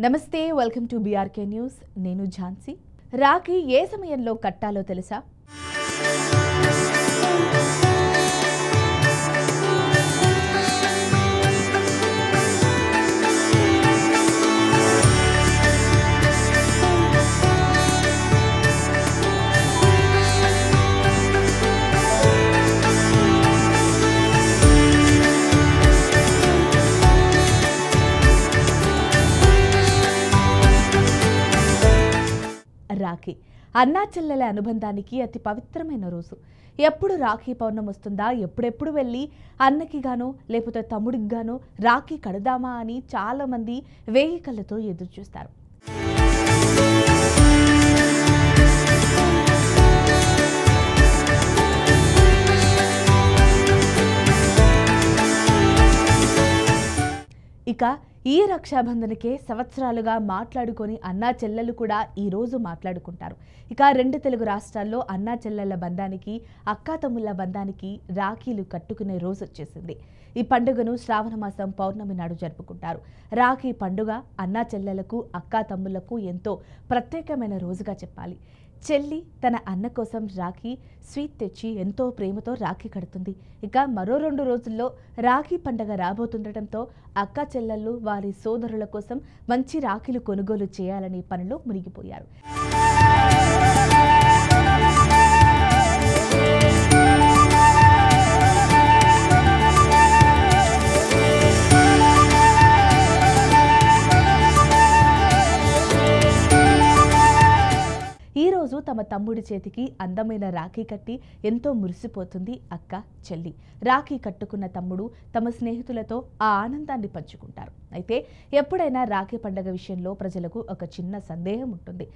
నమస్తే, welcome to BRK news. నేను ఝాన్సీ. రాఖీ ఏ సమయంలో కట్టాలో తెలుసా? రాఖీ అన్నా చెల్లెల అనుబంధానికి అతి పవిత్రమైన రోజు. ఎప్పుడు రాఖీ పౌర్ణమి వస్తుందా, ఎప్పుడెప్పుడు వెళ్ళి అన్నకి గానో లేకపోతే తమ్ముడికి గానో రాఖీ కడదామా అని చాలా మంది వేయి కళ్ళతో ఎదురు చూస్తారు. ఇక ఈ రక్షాబంధనకే సంవత్సరాలుగా మాట్లాడుకొని అన్నా చెల్లెలు కూడా ఈ రోజు మాట్లాడుకుంటారు. ఇక రెండు తెలుగు రాష్ట్రాల్లో అన్నా చెల్లెళ్ల బంధానికి, అక్కా తమ్ముళ్ల బంధానికి రాఖీలు కట్టుకునే రోజు వచ్చేసింది. ఈ పండుగను శ్రావణ మాసం పౌర్ణమి నాడు జరుపుకుంటారు. రాఖీ పండుగ అన్నా చెల్లెలకు, అక్కా తమ్ముళ్లకు ఎంతో ప్రత్యేకమైన రోజుగా చెప్పాలి. చెల్లి తన అన్న కోసం రాఖీ స్వీట్ తెచ్చి ఎంతో ప్రేమతో రాఖీ కడుతుంది. ఇక మరో 2 రోజుల్లో రాఖీ పండగ రాబోతుండటంతో అక్క చెల్లెళ్ళు వారి సోదరుల కోసం మంచి రాఖీలు కొనుగోలు చేయాలని పనిలో మునిగిపోయారు. ఈరోజు తమ తమ్ముడి చేతికి అందమైన రాఖీ కట్టి ఎంతో మురిసిపోతుంది అక్క, చెల్లి. రాఖీ కట్టుకున్న తమ్ముడు తమ స్నేహితులతో ఆ ఆనందాన్ని పంచుకుంటారు. అయితే ఎప్పుడైనా రాఖీ పండుగ విషయంలో ప్రజలకు ఒక చిన్న సందేహం ఉంటుంది.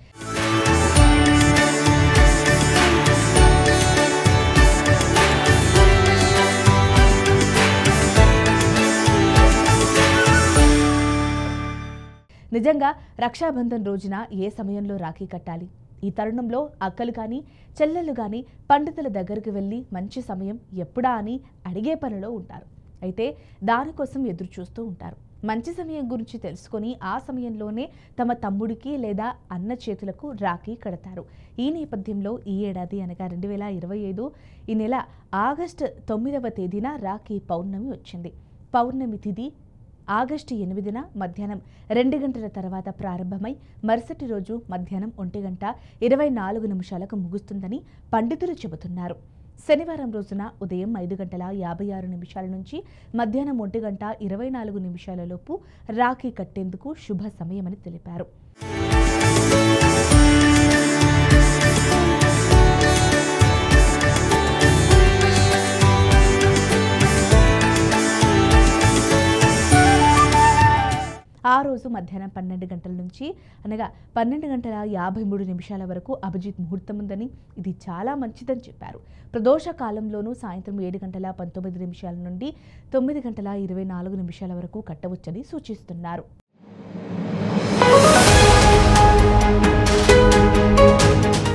నిజంగా రక్షాబంధన్ రోజున ఏ సమయంలో రాఖీ కట్టాలి? ఈ తరుణంలో అక్కలు కానీ చెల్లెళ్ళు కానీ పండితుల దగ్గరికి వెళ్ళి మంచి సమయం ఎప్పుడా అని అడిగే పనిలో ఉంటారు. అయితే దానికోసం ఎదురు చూస్తూ ఉంటారు. మంచి సమయం గురించి తెలుసుకొని ఆ సమయంలోనే తమ తమ్ముడికి లేదా అన్న చేతులకు రాఖీ కడతారు. ఈ నేపథ్యంలో ఈ ఏడాది అనగా 2025 ఈ నెల ఆగస్టు 9వ తేదీన రాఖీ పౌర్ణమి వచ్చింది. పౌర్ణమి తిథి ఆగస్టు 8న మధ్యాహ్నం 2 గంటల తర్వాత ప్రారంభమై మరుసటి రోజు మధ్యాహ్నం 1:24 ముగుస్తుందని పండితులు చెబుతున్నారు. శనివారం రోజున ఉదయం 5:56 నుంచి మధ్యాహ్నం 1:24 లోపు రాఖీ కట్టేందుకు శుభ సమయమని తెలిపారు. ఆ రోజు మధ్యాహ్నం 12 గంటల నుంచి అనగా 12:53 వరకు అభిజిత్ ముహూర్తం ఉందని, ఇది చాలా మంచిదని చెప్పారు. ప్రదోష కాలంలోనూ సాయంత్రం 7:19 నుండి 9:24 వరకు కట్టవచ్చని సూచిస్తున్నారు.